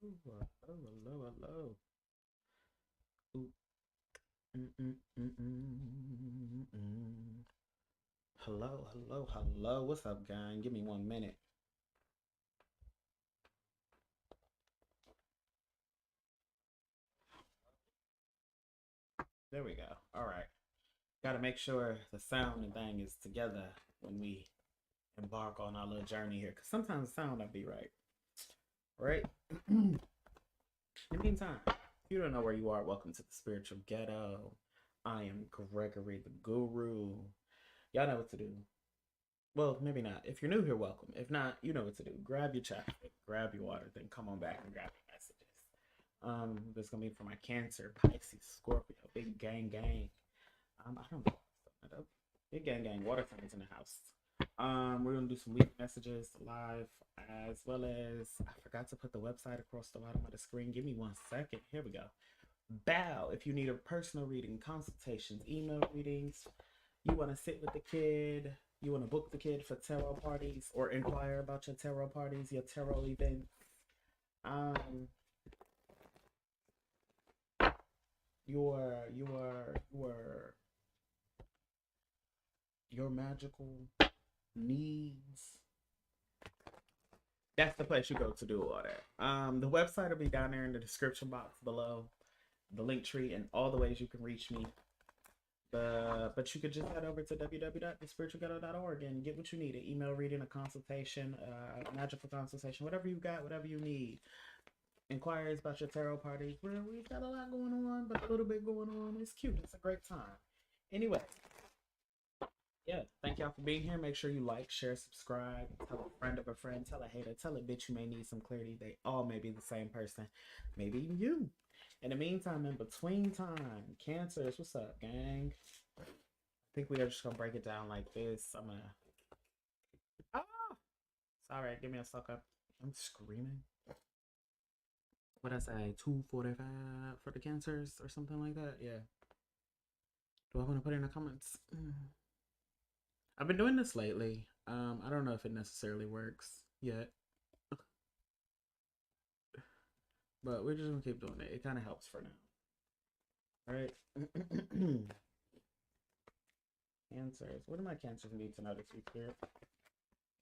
Hello, hello, hello. Ooh. Mm, mm, mm, mm, mm. Hello, hello, hello. What's up, gang? Give me 1 minute. There we go. All right. Got to make sure the sound and thing is together when we embark on our little journey here. Because sometimes the sound not be right. Right? In the meantime, if you don't know where you are, welcome to the Spiritual Ghetto. I am Gregory, the Guru. Y'all know what to do. Well, maybe not. If you're new here, welcome. If not, you know what to do. Grab your chocolate, grab your water, then come on back and grab your messages. This is gonna be for my Cancer, Pisces, Scorpio, big gang gang. I don't know. Big gang gang. Water signs in the house. We're gonna do some week messages live, as well as I forgot to put the website across the bottom of the screen. Give me 1 second. Here we go. Bow. If you need a personal reading, consultations, email readings, you want to sit with the kid, you want to book the kid for tarot parties or inquire about your tarot parties, your tarot events, um, your magical needs. That's the place you go to do all that. The website will be down there in the description box below, the link tree, and all the ways you can reach me. But you could just head over to www.TheSpiritualGhetto.org and get what you need: an email reading, a consultation, a magical consultation, whatever you got, whatever you need. Inquiries about your tarot parties. We've got a lot going on, but a little bit going on. It's cute. It's a great time. Anyway, yeah, thank y'all for being here. Make sure you like, share, subscribe, tell a friend of a friend, tell a hater, tell a bitch you may need some clarity. They all may be the same person, maybe even you. In the meantime, in between time, Cancers, what's up, gang? I think we are just gonna break it down like this. I'm gonna. Ah, sorry, give me a sucker. I'm screaming. What I say, 2:45 for the Cancers or something like that? Yeah. Do I want to put in the comments? I've been doing this lately. I don't know if it necessarily works yet, but we're just gonna keep doing it. It kind of helps for now. All right. Cancers. What do my cancers need to know this week here?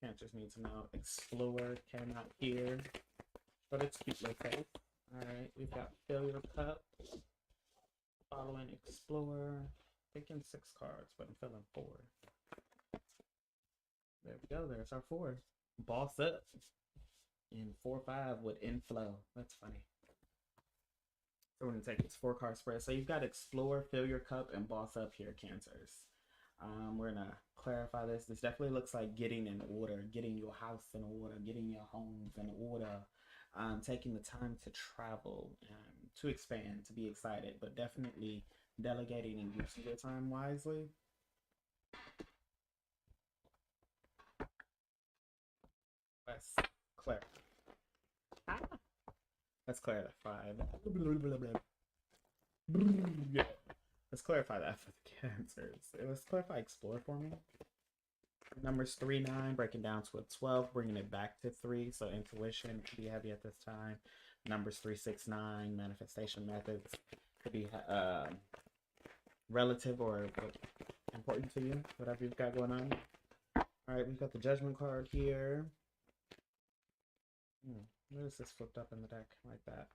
Cancers need to know Explorer came out here. But it's cute little face. Alright, we've got Failure Cup. Following Explorer. Picking 6 cards, but I'm feeling 4. There we go. There's our 4. Boss Up. And 4-5 with Inflow. That's funny. So we're going to take this 4-card spread. So you've got Explore, Failure Cup, and Boss Up here, Cancers. We're going to clarify this. This definitely looks like getting in order, getting your house in order, getting your homes in order, taking the time to travel, to expand, to be excited, but definitely delegating and using your time wisely. Let's clarify. Let's clarify that. Yeah. Let's clarify that for the Cancers. Let's clarify Explore for me. Numbers 3, 9, breaking down to a 12, bringing it back to 3. So intuition could be heavy at this time. Numbers 3, 6, 9, manifestation methods could be relative or important to you, whatever you've got going on. All right, we've got the Judgment card here. Notice this flipped up in the deck like that.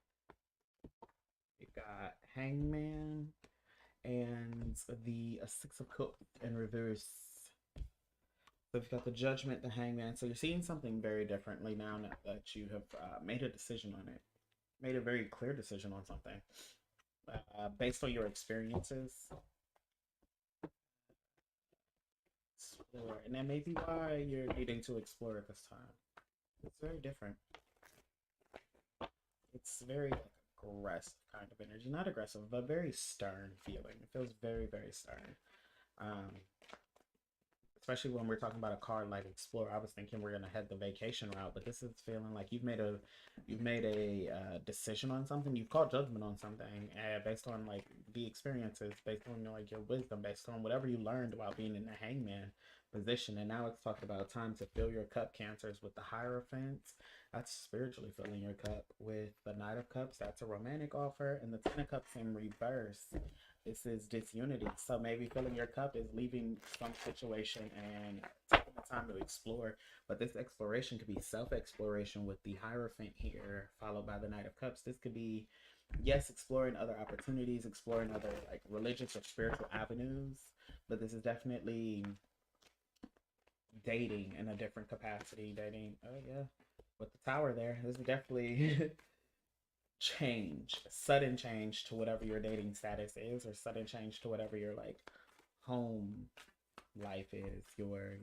We got Hangman and the 6 of Cups in reverse. So we've got the Judgment, the Hangman. So you're seeing something very differently now that you have made a decision on it. Made a very clear decision on something. Based on your experiences. Explore. And that may be why you're needing to explore at this time. It's very different. It's very aggressive kind of energy. Not aggressive, but very stern feeling. It feels very, very stern. Especially when we're talking about a card like Explore. I was thinking we're gonna head the vacation route, but this is feeling like you've made a decision on something. You've called judgment on something based on like the experiences, based on like your wisdom, based on whatever you learned about being in the Hangman position. And now it's talking about time to fill your cup, Cancers, with the Hierophant. That's spiritually filling your cup. With the Knight of Cups, that's a romantic offer. And the Ten of Cups in reverse, this is disunity. So maybe filling your cup is leaving some situation and taking the time to explore. But this exploration could be self-exploration with the Hierophant here, followed by the Knight of Cups. This could be, yes, exploring other opportunities, exploring other like religious or spiritual avenues. But this is definitely dating in a different capacity. Dating, oh yeah, with the Tower there, this is definitely change, sudden change to whatever your dating status is, or sudden change to whatever your like home life is. Your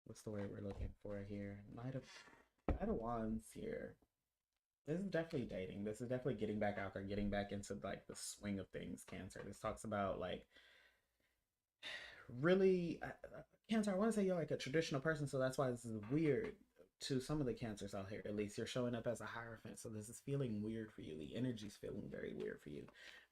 what's the word we're looking for here? Knight of Wands here. This is definitely dating. This is definitely getting back out there, getting back into like the swing of things, Cancer. This talks about like really, Cancer, I want to say you're like a traditional person, so that's why this is weird to some of the Cancers out here. At least you're showing up as a Hierophant, so this is feeling weird for you. The energy's feeling very weird for you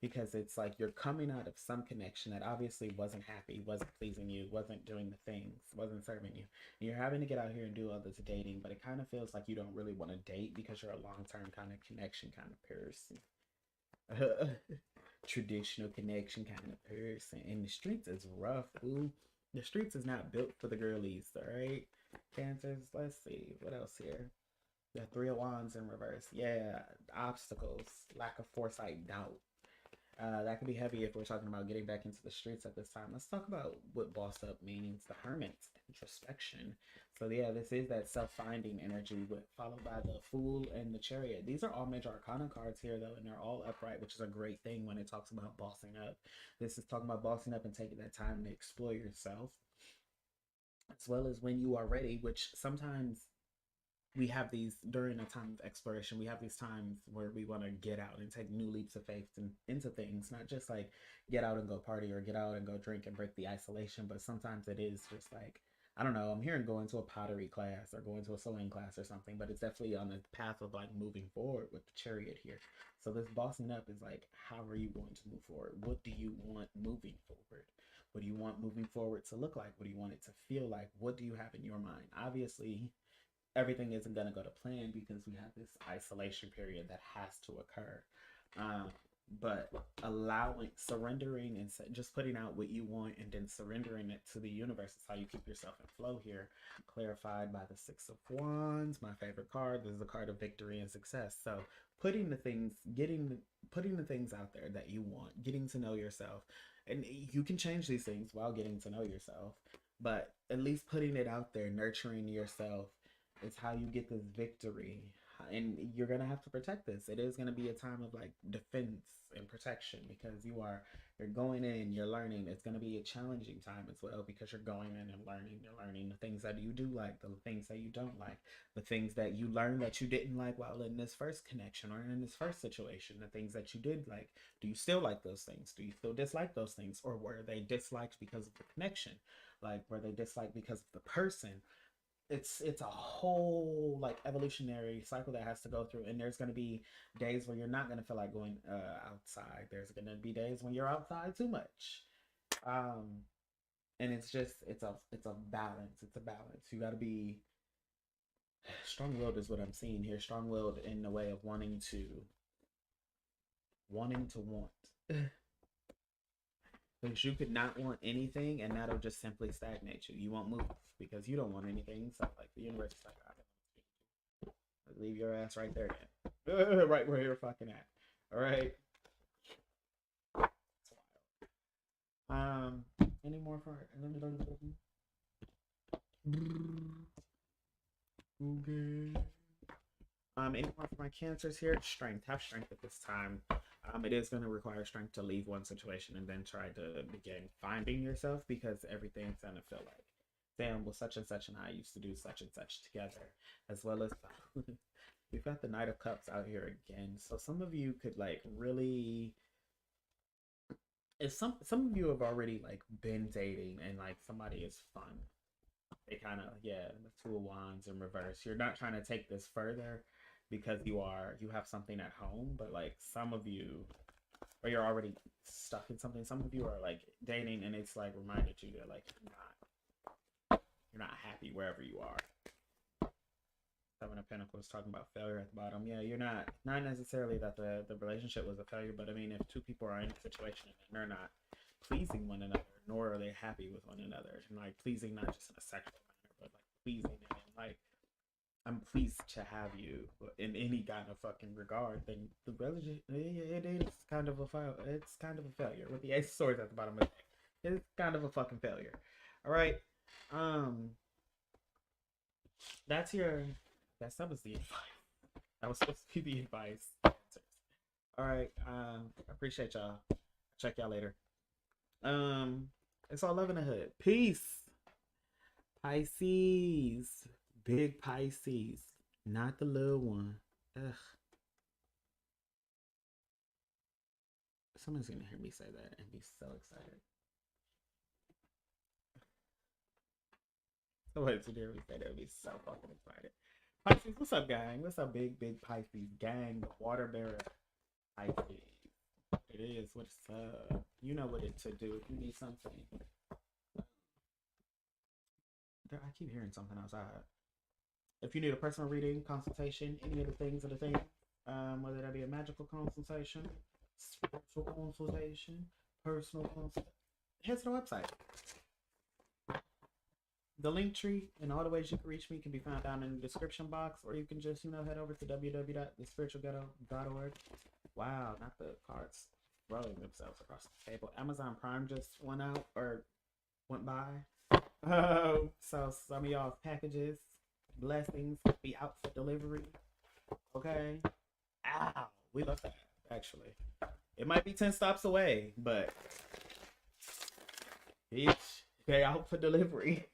because it's like you're coming out of some connection that obviously wasn't happy, wasn't pleasing you, wasn't doing the things, wasn't serving you. And you're having to get out here and do all this dating, but it kind of feels like you don't really want to date because you're a long-term kind of connection kind of person. Traditional connection kind of person. And the streets is rough, ooh. The streets is not built for the girlies, alright? Cancers, let's see. What else here? The Three of Wands in reverse. Yeah, obstacles, lack of foresight, doubt. That could be heavy if we're talking about getting back into the streets at this time. Let's talk about what boss up means. The Hermit, introspection. So yeah, this is that self-finding energy, followed by the Fool and the Chariot. These are all major arcana cards here though, and they're all upright, which is a great thing when it talks about bossing up. This is talking about bossing up and taking that time to explore yourself, as well as when you are ready, which sometimes we have these during a time of exploration. We have these times where we want to get out and take new leaps of faith into things, not just like get out and go party or get out and go drink and break the isolation, but sometimes it is just like, I don't know, I'm hearing going to a pottery class or going to a sewing class or something, but it's definitely on the path of like moving forward with the Chariot here. So this bossing up is like, how are you going to move forward? What do you want moving forward? What do you want moving forward to look like? What do you want it to feel like? What do you have in your mind? Obviously, everything isn't going to go to plan because we have this isolation period that has to occur. But allowing, surrendering, and just putting out what you want and then surrendering it to the universe is how you keep yourself in flow here. Clarified by the Six of Wands, my favorite card. This is a card of victory and success. So putting the things, putting the things out there that you want, getting to know yourself. And you can change these things while getting to know yourself, but at least putting it out there, nurturing yourself, is how you get this victory. And you're gonna have to protect this. It is gonna be a time of like defense and protection because you're going in, you're learning. It's gonna be a challenging time as well because you're going in and learning. You're learning the things that you do like, the things that you don't like, the things that you learned that you didn't like while in this first connection or in this first situation, the things that you did like. Do you still like those things? Do you still dislike those things? Or were they disliked because of the connection? Like, were they disliked because of the person? It's a whole like evolutionary cycle that has to go through, and there's going to be days where you're not going to feel like going outside. There's going to be days when you're outside too much, and it's a balance. It's a balance. You got to be strong-willed is what I'm seeing here. Strong-willed in the way of wanting to want. Because you could not want anything and that'll just simply stagnate you. You won't move because you don't want anything. So like the universe is like, leave your ass right there then. Right where you're fucking at. Alright. Any more for okay. Any more for my Cancers here? Strength. Have strength at this time. It is going to require strength to leave one situation and then try to begin finding yourself because everything's going to feel like, damn, well, such and such and I used to do such and such together. As well as, we've got the Knight of Cups out here again. So some of you could like really, if some of you have already like been dating and like somebody is fun. They kind of, yeah, the Two of Wands in reverse. You're not trying to take this further because you have something at home, but like some of you or you're already stuck in something. Some of you are like dating, and it's like reminded you that like you're not happy wherever you are. Seven of Pentacles talking about failure at the bottom. Yeah, you're not necessarily that the relationship was a failure, but I mean, if two people are in a situation and they're not pleasing one another, nor are they happy with one another, and like pleasing not just in a sexual manner, but like pleasing and like I'm pleased to have you in any kind of fucking regard, then the relationship it is kind of a failure. It's kind of a failure with the Ace of Swords at the bottom of the deck. It's kind of a fucking failure. All right, that's your. That was the advice. That was supposed to be the advice. All right. Appreciate y'all. Check y'all later. It's all love in the hood. Peace. Pisces. Big Pisces. Not the little one. Ugh. Someone's gonna hear me say that and be so excited. Someone's gonna hear me say that and be so fucking excited. Pisces, what's up, gang? What's up, big Pisces gang? The water bearer Pisces. It is. What's up? You know what it to do if you need something. I keep hearing something outside. If you need a personal reading, consultation, any of the things, whether that be a magical consultation, spiritual consultation, personal consultation, head to the website. The link tree and all the ways you can reach me can be found down in the description box, or you can just, head over to www.TheSpiritualGhetto.org. Wow, not the cards rolling themselves across the table. Amazon Prime just went by. So some of y'all's packages, blessings, be out for delivery. Okay. Ow, we love that, actually. It might be 10 stops away, but they out for delivery.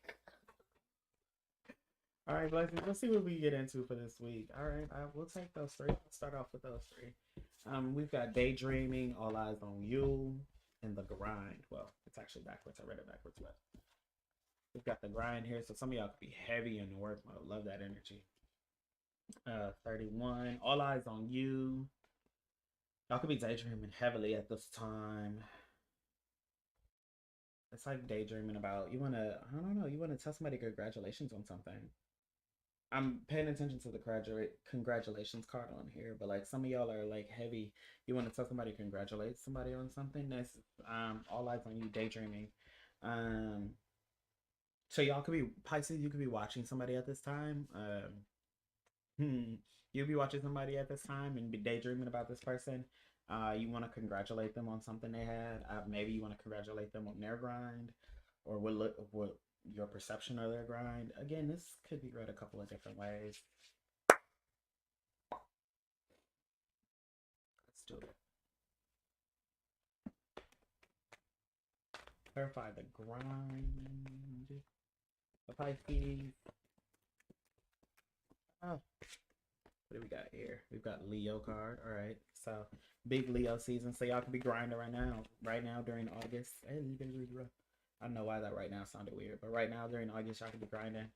All right, blessings. Let's see what we get into for this week. All right, we'll take those three. Let's start off with those three. We've got daydreaming, all eyes on you, and the grind. Well, it's actually backwards. I read it backwards, but we've got the grind here. So some of y'all could be heavy in work mode. Love that energy. 31, all eyes on you. Y'all could be daydreaming heavily at this time. It's like daydreaming about you want to tell somebody congratulations on something. I'm paying attention to the congratulations card on here, but like some of y'all are like heavy. You want to tell somebody congratulate somebody on something. That's all eyes on you, daydreaming. So y'all could be Pisces. You could be watching somebody at this time. You'll be watching somebody at this time and be daydreaming about this person. You want to congratulate them on something they had. Maybe you want to congratulate them on their grind, or what your perception of their grind. Again, this could be read a couple of different ways. Let's do it. Clarify the grind. The Pisces. Oh. What do we got here? We've got Leo card. All right. So big Leo season. So y'all could be grinding right now during August. Hey, I don't know why that right now sounded weird, but right now during August, y'all could be grinding.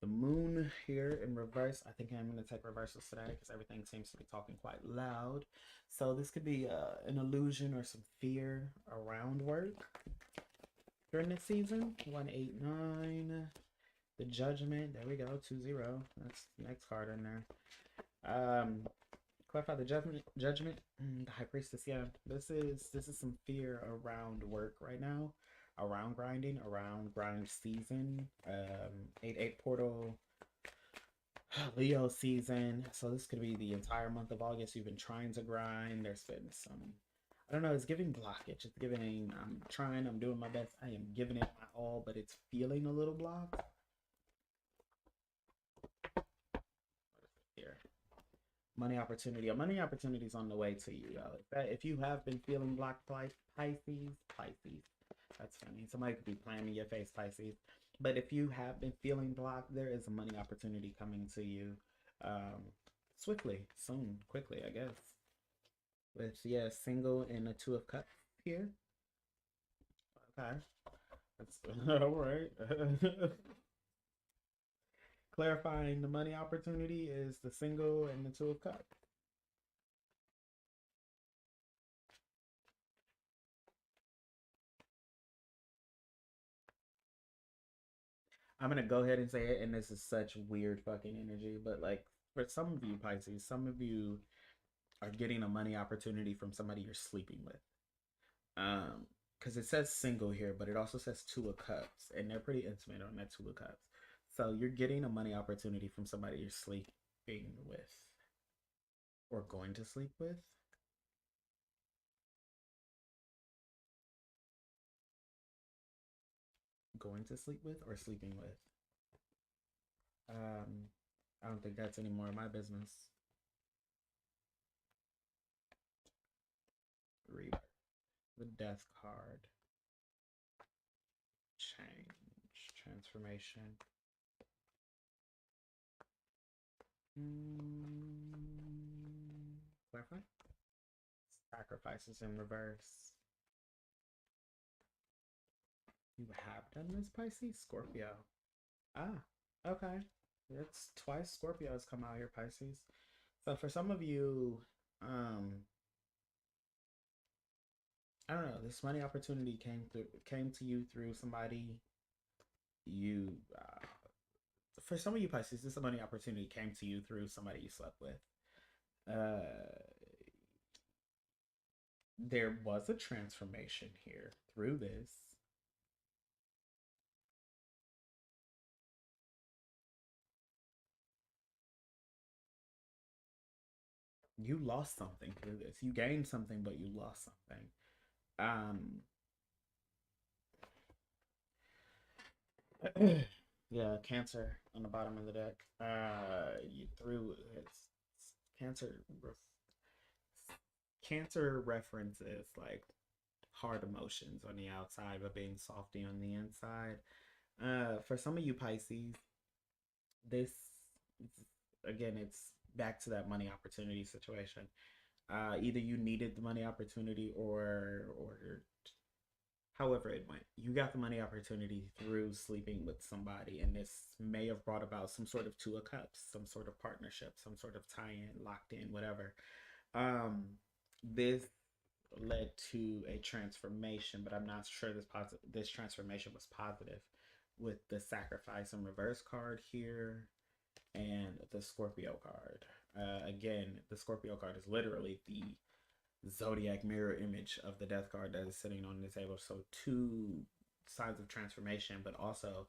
The moon here in reverse. I think I'm going to take reversals today because everything seems to be talking quite loud. So this could be an illusion or some fear around work during this season. 189. The Judgment. There we go. 2-0. That's the next card in there. Clarify the judgment. The High Priestess. Yeah, this is some fear around work right now, around grinding, around grind season. 8-8 portal, Leo season. So this could be the entire month of August. You've been trying to grind. There's been some, I don't know, it's giving blockage. It's giving, I'm trying, I'm doing my best, I am giving it my all, but it's feeling a little blocked. Here. Money opportunity. A money opportunity is on the way to you, y'all. If you have been feeling blocked, Pisces. That's funny. Somebody could be playing in your face, Pisces. But if you have been feeling blocked, there is a money opportunity coming to you swiftly, soon, quickly, I guess. With, yeah, single and a 2 of cups here. Okay. That's all right. Clarifying the money opportunity is the single and the 2 of cups. I'm gonna go ahead and say it, and this is such weird fucking energy, but like for some of you Pisces, some of you are getting a money opportunity from somebody you're sleeping with. Because it says single here, but it also says Two of Cups, and they're pretty intimate on that Two of Cups. So you're getting a money opportunity from somebody you're sleeping with, or going to sleep with. Going to sleep with, or sleeping with. I don't think that's any more of my business. Read the Death card. Change, transformation. Clarify. Sacrifices in reverse. You have done this, Pisces? Scorpio. Ah, okay. It's twice Scorpio has come out here, Pisces. So for some of you, I don't know, this money opportunity came to you through somebody you for some of you Pisces, this money opportunity came to you through somebody you slept with. There was a transformation here through this. You lost something through this. You gained something, but you lost something. Yeah, Cancer on the bottom of the deck. You threw it's Cancer. Cancer references like hard emotions on the outside, but being softy on the inside. For some of you Pisces, this again, it's back to that money opportunity situation. Either you needed the money opportunity, or however it went, you got the money opportunity through sleeping with somebody, and this may have brought about some sort of Two of Cups, some sort of partnership, some sort of tie-in, locked in, whatever. This led to a transformation, but I'm not sure this transformation was positive, with the Sacrifice and Reverse card here and the Scorpio card. Again, the Scorpio card is literally the zodiac mirror image of the Death card that is sitting on the table. So two signs of transformation, but also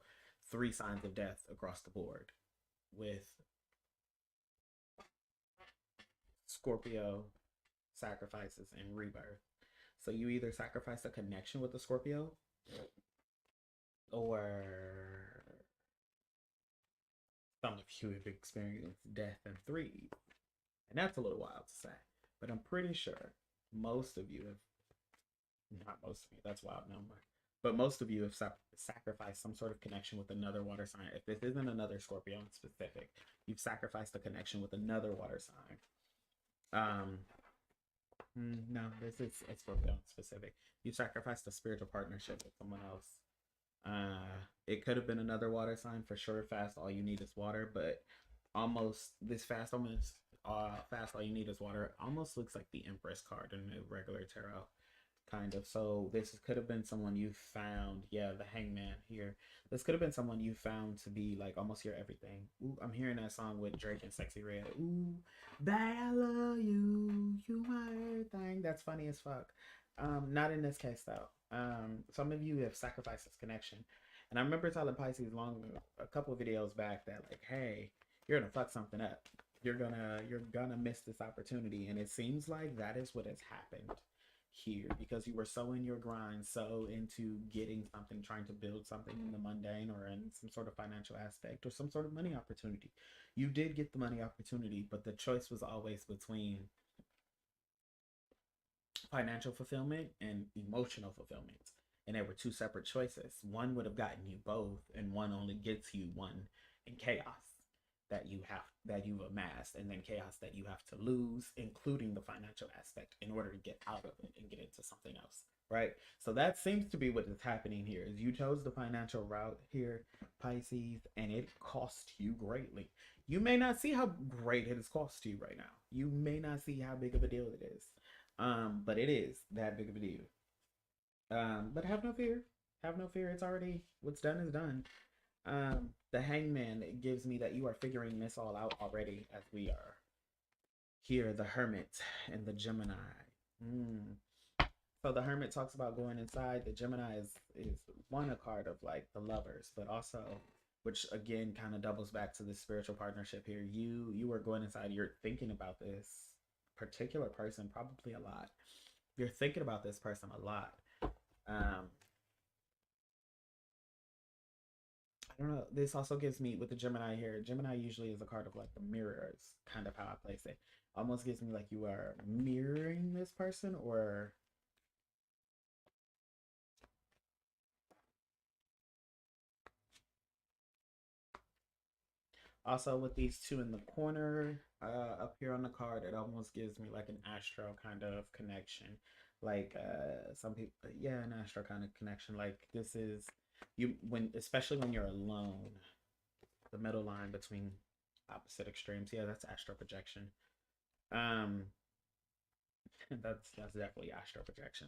three signs of death across the board with Scorpio, sacrifices, and rebirth. So you either sacrifice a connection with the Scorpio, or some of you have experienced death and three. And that's a little wild to say. But I'm pretty sure most of you have, not most of you, that's wild number. But most of you have sacrificed some sort of connection with another water sign. If this isn't another Scorpio in specific, you've sacrificed a connection with another water sign. No, this is a Scorpio specific. You sacrificed a spiritual partnership with someone else. It could have been another water sign for sure. Fast, all you need is water, but almost this fast, almost fast, all you need is water. Almost looks like the Empress card in the regular tarot, kind of. So this could have been someone you found. Yeah, the Hangman here. This could have been someone you found to be like almost your everything. Ooh, I'm hearing that song with Drake and Sexy Red. Ooh, that I love you, you my everything. That's funny as fuck. Not in this case though. Some of you have sacrificed this connection, and I remember telling Pisces a couple of videos back that like, hey, you're gonna fuck something up. You're gonna miss this opportunity, and it seems like that is what has happened here, because you were so in your grind, so into getting something, trying to build something in the mundane or in some sort of financial aspect or some sort of money opportunity. You did get the money opportunity, but the choice was always between financial fulfillment and emotional fulfillment. And there were two separate choices. One would have gotten you both, and one only gets you one in chaos that you've amassed, and then chaos that you have to lose, including the financial aspect, in order to get out of it and get into something else. Right? So that seems to be what is happening here. Is you chose the financial route here, Pisces, and it cost you greatly. You may not see how great it has cost you right now. You may not see how big of a deal it is. But it is that big of a deal. But have no fear. Have no fear. It's already, what's done is done. The Hangman, it gives me that you are figuring this all out already, as we are here, the Hermit and the Gemini. Mm. So the Hermit talks about going inside. The Gemini is one, a card of like the lovers, but also, which again kind of doubles back to the spiritual partnership here. You are going inside. You're thinking about this particular person probably a lot. You're thinking about this person a lot. Um, I don't know. This also gives me with the Gemini here. Gemini usually is a card of like the mirrors, kind of how I place it. Almost gives me like you are mirroring this person, or also with these two in the corner up here on the card, it almost gives me like an astro kind of connection. Like some people, yeah, an astro kind of connection. Like this is you when, especially when you're alone, the middle line between opposite extremes. Yeah, that's astral projection. Um, that's definitely astral projection.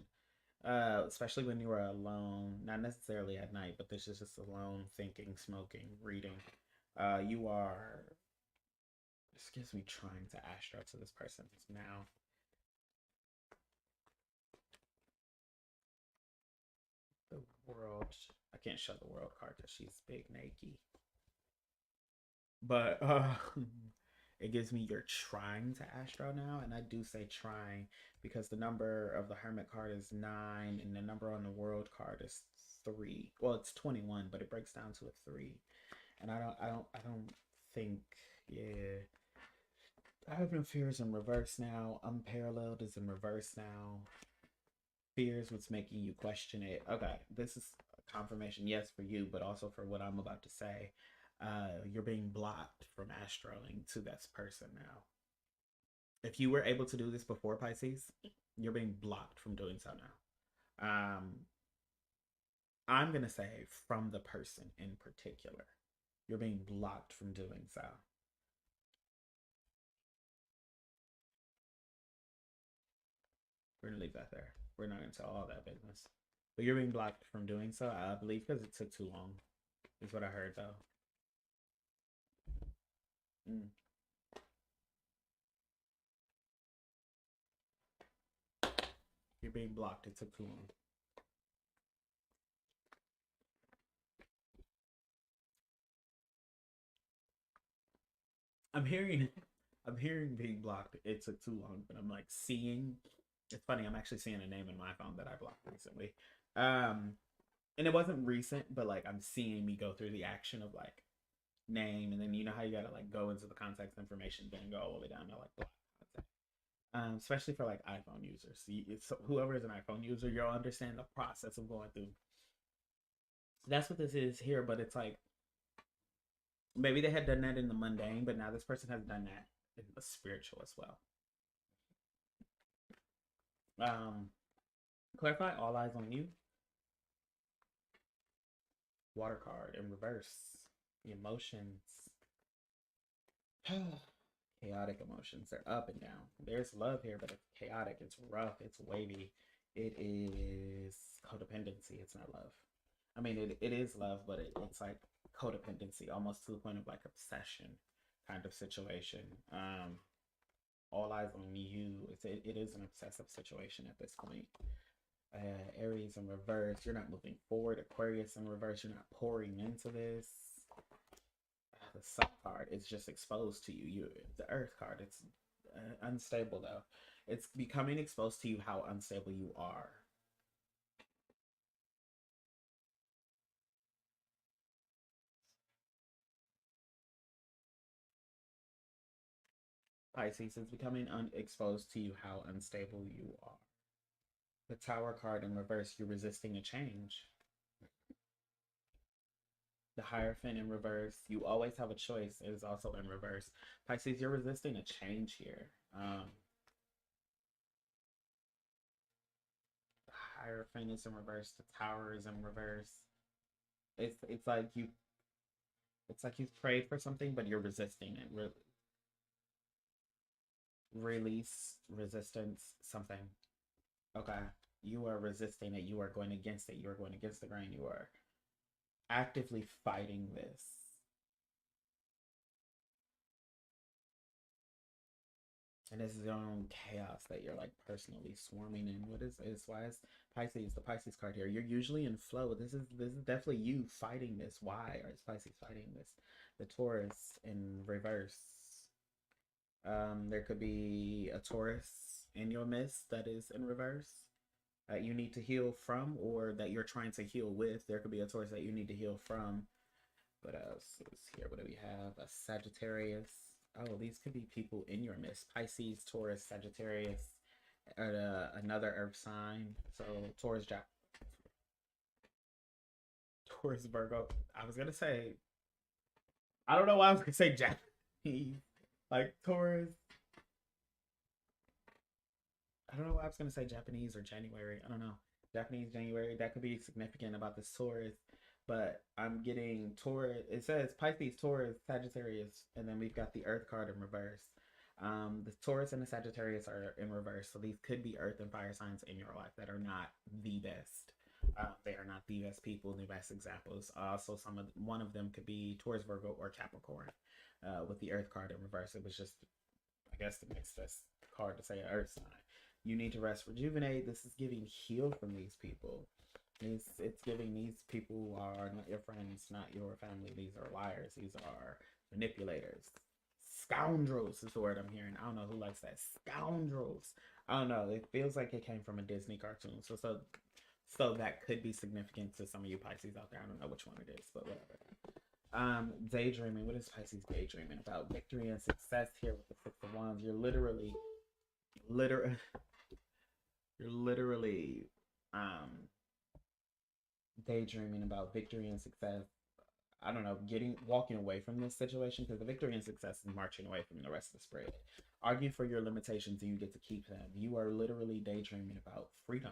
Especially when you are alone, not necessarily at night, but this is just alone, thinking, smoking, reading. You are. This gives me trying to astro to this person now. The world. I can't show the world card because she's big naked. But it gives me you're trying to astro now, and I do say trying because the number of the Hermit card is 9, and the number on the World card is 3. Well, it's 21, but it breaks down to a 3, and I don't think, yeah. I have no fears in reverse now. Unparalleled is in reverse now. Fears what's making you question it. Okay, this is confirmation, yes, for you, but also for what I'm about to say. You're being blocked from astroing to this person now. If you were able to do this before Pisces, you're being blocked from doing so now. I'm gonna say from the person in particular, you're being blocked from doing so. We're gonna leave that there. We're not gonna tell all that business. But you're being blocked from doing so, I believe, because it took too long. Is what I heard though. Mm. You're being blocked. It took too long. I'm hearing I'm hearing being blocked. It took too long, but I'm like seeing. It's funny. I'm actually seeing a name in my phone that I blocked recently. Um, and it wasn't recent, but like I'm seeing me go through the action of like name, and then you know how you gotta like go into the contact information, then go all the way down to like block contact. Especially for like iPhone users. So whoever is an iPhone user, you'll understand the process of going through. That's what this is here, but it's like maybe they had done that in the mundane, but now this person has done that in the spiritual as well. Um, clarify all eyes on you. Water card in reverse. Emotions. Chaotic emotions. They're up and down. There's love here, but it's chaotic. It's rough. It's wavy. It is codependency. It's not love. I mean, it is love, but it's like codependency, almost to the point of like obsession kind of situation. All eyes on you. It is an obsessive situation at this point. Aries in reverse, you're not moving forward. Aquarius in reverse, you're not pouring into this. The Sun card is just exposed to you. The Earth card, it's unstable though. It's becoming exposed to you how unstable you are. Pisces, it's becoming exposed to you how unstable you are. The Tower card in reverse, you're resisting a change. The Hierophant in reverse, you always have a choice, is also in reverse. Pisces, you're resisting a change here. The Hierophant is in reverse. The Tower is in reverse. It's like you've prayed for something, but you're resisting it. Release, resistance, something. Okay, you are resisting it. You are going against it. You are going against the grain. You are actively fighting this. And this is your own chaos that you're like personally swarming in. What is why is Pisces, the Pisces card here? You're usually in flow. This is definitely you fighting this. Why is Pisces fighting this? The Taurus in reverse. There could be a Taurus in your midst that is in reverse that you need to heal from, or that you're trying to heal with. There could be a Taurus that you need to heal from. What else is here? What do we have? A Sagittarius. Oh, these could be people in your midst. Pisces, Taurus, Sagittarius, another earth sign. So Taurus, Virgo. I was gonna say, I don't know why I was gonna say Japanese. Like Taurus. I don't know why I was gonna say Japanese or January. I don't know. Japanese, January. That could be significant about this Taurus. But I'm getting Taurus. It says Pisces, Taurus, Sagittarius, and then we've got the Earth card in reverse. The Taurus and the Sagittarius are in reverse, so these could be Earth and fire signs in your life that are not the best. They are not the best people, the best examples. Also, one of them could be Taurus, Virgo, or Capricorn. With the Earth card in reverse, it was just, I guess, it makes this card to say an Earth sign. You need to rest, rejuvenate. This is giving heal from these people. It's giving these people are not your friends, not your family. These are liars. These are manipulators. Scoundrels is the word I'm hearing. I don't know who likes that. Scoundrels. I don't know. It feels like it came from a Disney cartoon. So that could be significant to some of you Pisces out there. I don't know which one it is, but whatever. Daydreaming. What is Pisces daydreaming about? Victory and success here with the Six of Wands. You're literally daydreaming about victory and success. I don't know, walking away from this situation, because the victory and success is marching away from the rest of the spread. Argue for your limitations and you get to keep them. You are literally daydreaming about freedom.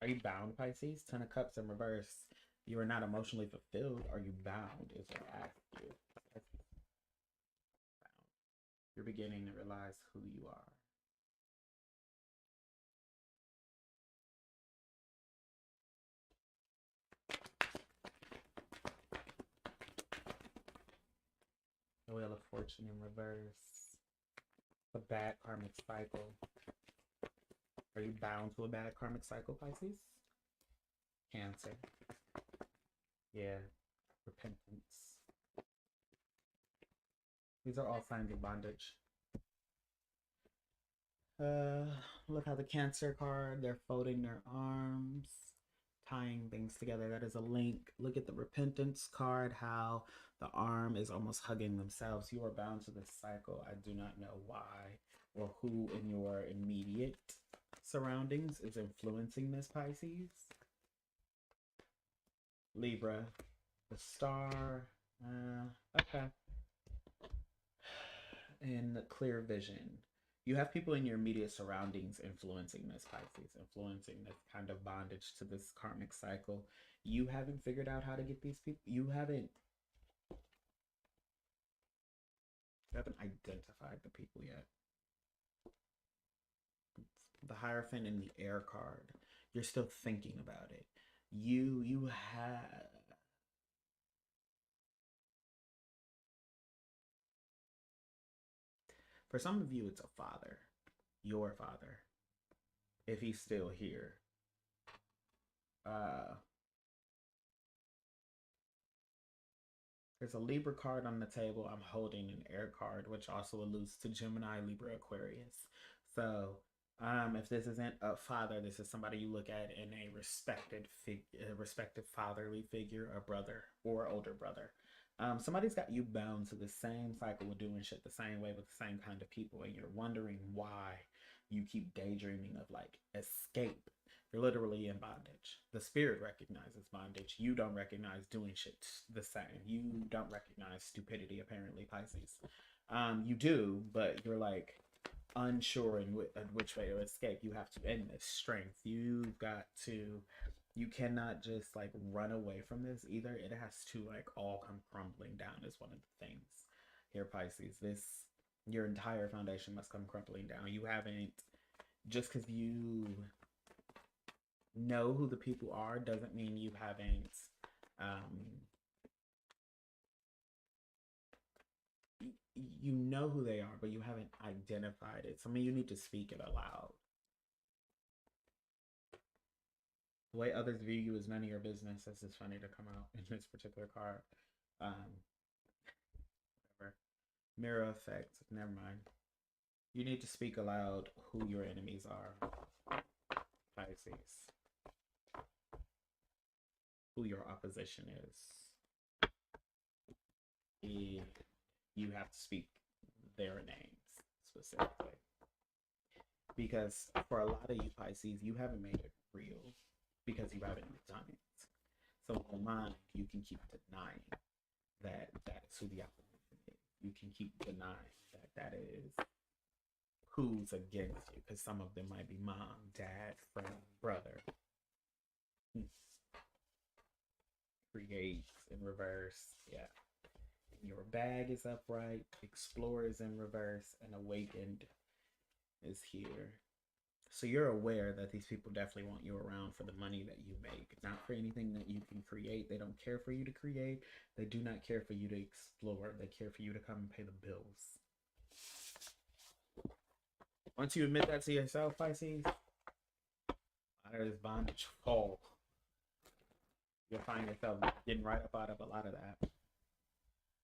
Are you bound, Pisces? 10 of Cups in reverse. You are not emotionally fulfilled. Are you bound is what I ask you. You're beginning to realize who you are. The Wheel of Fortune in reverse. The bad karmic cycle. Are you bound to a bad karmic cycle, Pisces? Cancer. Yeah. Repentance. These are all signs of bondage. Look how the Cancer card, they're folding their arms, tying things together. That is a link. Look at the Repentance card, how the arm is almost hugging themselves. You are bound to this cycle. I do not know why or who in your immediate surroundings is influencing this, Pisces. Libra, the Star. Okay. And the Clear Vision. You have people in your immediate surroundings influencing this, Pisces, influencing this kind of bondage to this karmic cycle. You haven't figured out how to get these people. You haven't identified the people yet. The Hierophant and the Air card. You're still thinking about it. You have. For some of you, it's a father. Your father. If he's still here. There's a Libra card on the table. I'm holding an air card, which also alludes to Gemini, Libra, Aquarius. So, if this isn't a father, this is somebody you look at in a respected fatherly figure, a brother or older brother. Somebody's got you bound to the same cycle of doing shit the same way with the same kind of people, and you're wondering why you keep daydreaming of like escape. You're literally in bondage. The spirit recognizes bondage. You don't recognize doing shit the same. You don't recognize stupidity, apparently, Pisces. You do, but you're like unsure in which way to escape. You have to end this strength. You cannot just like run away from this either. It has to like all come crumbling down is one of the things here, Pisces. Your entire foundation must come crumbling down. You haven't, just because you know who the people are doesn't mean you haven't um you know who they are, but you haven't identified it. So I mean, you need to speak it aloud. The way others view you is none of your business. This is funny to come out in this particular card. Um, whatever. Mirror effect. Never mind. You need to speak aloud who your enemies are, Pisces. Who your opposition is. You have to speak their names specifically. Because for a lot of you Pisces, you haven't made it real because you haven't done it. So in your mind, you can keep denying that that is who the opposition is. You can keep denying that that is who's against you, because some of them might be mom, dad, friend, brother. Creates in reverse. Yeah. Your bag is upright, Explorer is in reverse, and Awakened is here. So you're aware that these people definitely want you around for the money that you make, not for anything that you can create. They don't care for you to create. They do not care for you to explore. They care for you to come and pay the bills. Once you admit that to yourself, Pisces, out of this bondage fall, you'll find yourself getting right up out of a lot of that.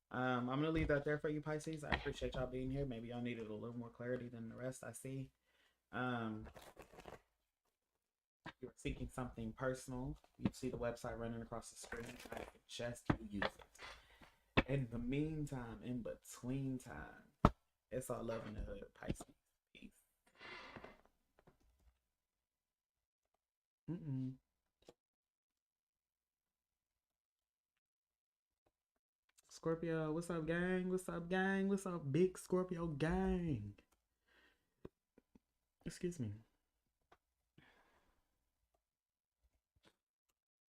I'm going to leave that there for you, Pisces. I appreciate y'all being here. Maybe y'all needed a little more clarity than the rest, I see. You're seeking something personal. You see the website running across the screen. I suggest you use it. In the meantime, in between time, it's all love in the hood, Pisces. Peace. Scorpio, what's up, gang? What's up, gang? What's up, big Scorpio gang? Excuse me.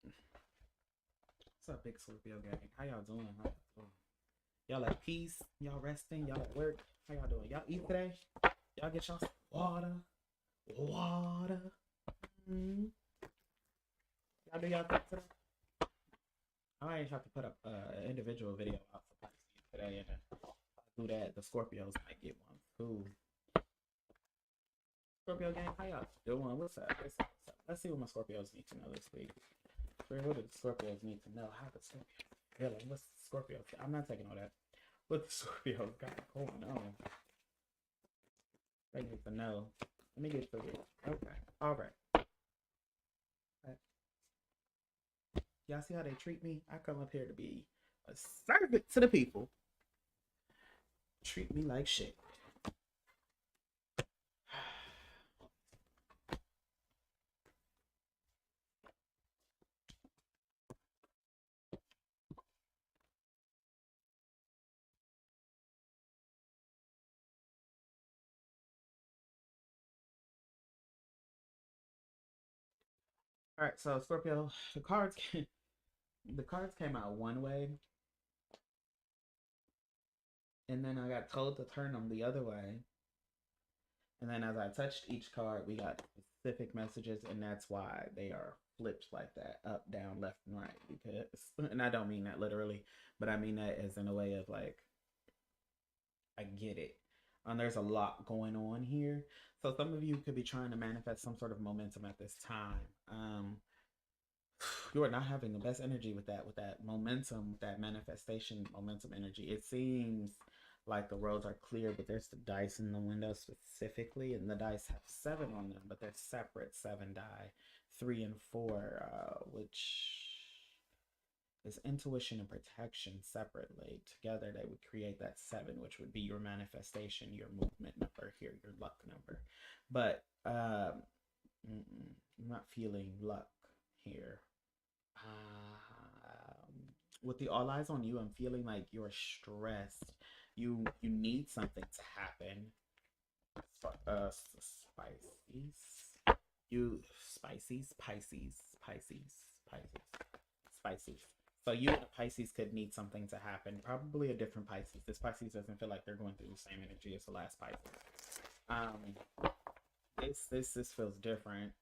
What's up, big Scorpio gang? How y'all doing? Y'all at peace? Y'all resting? Y'all at work? How y'all doing? Y'all eat today? Y'all get y'all some water? Water? Y'all do y'all thing today? I might have to put up an individual video out for Pisces today, and then if I do that, the Scorpios might get one. Cool. Scorpio gang, how y'all doing? What's up? What's up? What's up? Let's see what my Scorpios need to know this week. What do the Scorpios need to know? How the Scorpios feeling? What's the Scorpios? I'm not taking all that. What the Scorpios got going on? They need to know. Let me get through it. Okay. All right. Y'all see how they treat me? I come up here to be a servant to the people. Treat me like shit. All right, so Scorpio, the cards came out one way, and then I got told to turn them the other way. And then as I touched each card, we got specific messages, and that's why they are flipped like that, up, down, left, and right. Because, and I don't mean that literally, but I mean that as in a way of like, I get it. There's a lot going on here. So some of you could be trying to manifest some sort of momentum at this time. You are not having the best energy with that momentum, that manifestation momentum energy. It seems like the roads are clear, but there's the dice in the window specifically, and the dice have 7 on them, but they're separate 7 die, 3 and 4, which is intuition and protection separately. Together, they would create that 7, which would be your manifestation, your movement number here, your luck number. But I'm not feeling luck here. With the all eyes on you, I'm feeling like you're stressed. You need something to happen. Pisces. So you and Pisces could need something to happen. Probably a different Pisces. This Pisces doesn't feel like they're going through the same energy as the last Pisces. This feels different.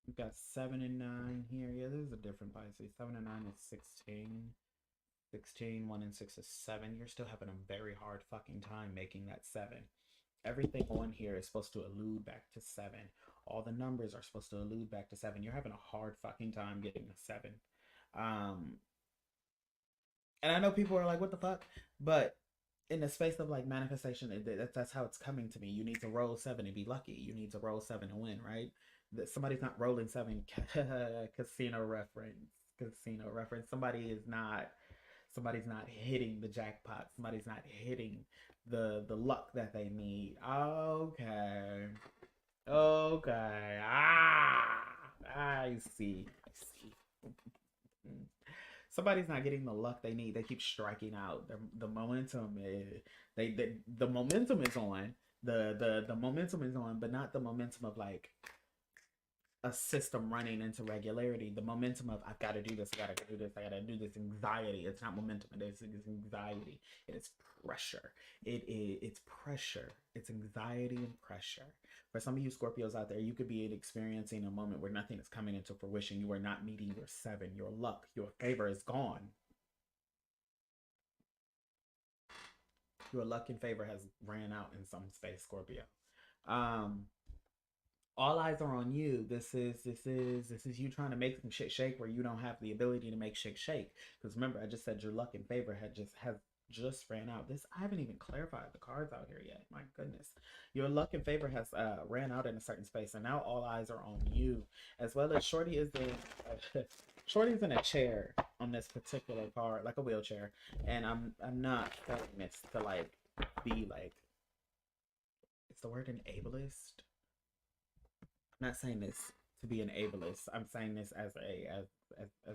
We've got 7 and 9 here. Yeah, this is a different Pisces. 7 and 9 is 16. 16, 1 and 6 is 7. You're still having a very hard fucking time making that 7. Everything on here is supposed to allude back to 7. All the numbers are supposed to allude back to 7. You're having a hard fucking time getting a 7. And I know people are like, what the fuck? But in the space of like manifestation, that's how it's coming to me. You need to roll 7 and be lucky. You need to roll 7 and win, right? That somebody's not rolling 7. Casino reference. Casino reference. Somebody's not hitting the jackpot. Somebody's not hitting the luck that they need. Okay. Okay. I see. I see. Somebody's not getting the luck they need. They keep striking out. The momentum is the momentum is on. The momentum is on, but not the momentum of like a system running into regularity. The momentum of I've got to do this, I gotta do this, I gotta do this. Anxiety. It's not momentum. It's anxiety. It's pressure. It's pressure. It's anxiety and pressure. For some of you Scorpios out there, you could be experiencing a moment where nothing is coming into fruition. You are not meeting your 7. Your luck, your favor is gone. Your luck and favor has ran out in some space, Scorpio. All eyes are on you. This is you trying to make some shit shake where you don't have the ability to make shit shake. Because remember, I just said your luck and favor has just ran out. This I haven't even clarified the cards out here yet. My goodness, your luck and favor has ran out in a certain space, and now all eyes are on you, as well as Shorty is Shorty's in a chair on this particular card, like a wheelchair, and I'm not saying this to like be like, it's the word an ableist. I'm not saying this to be an ableist. I'm saying this as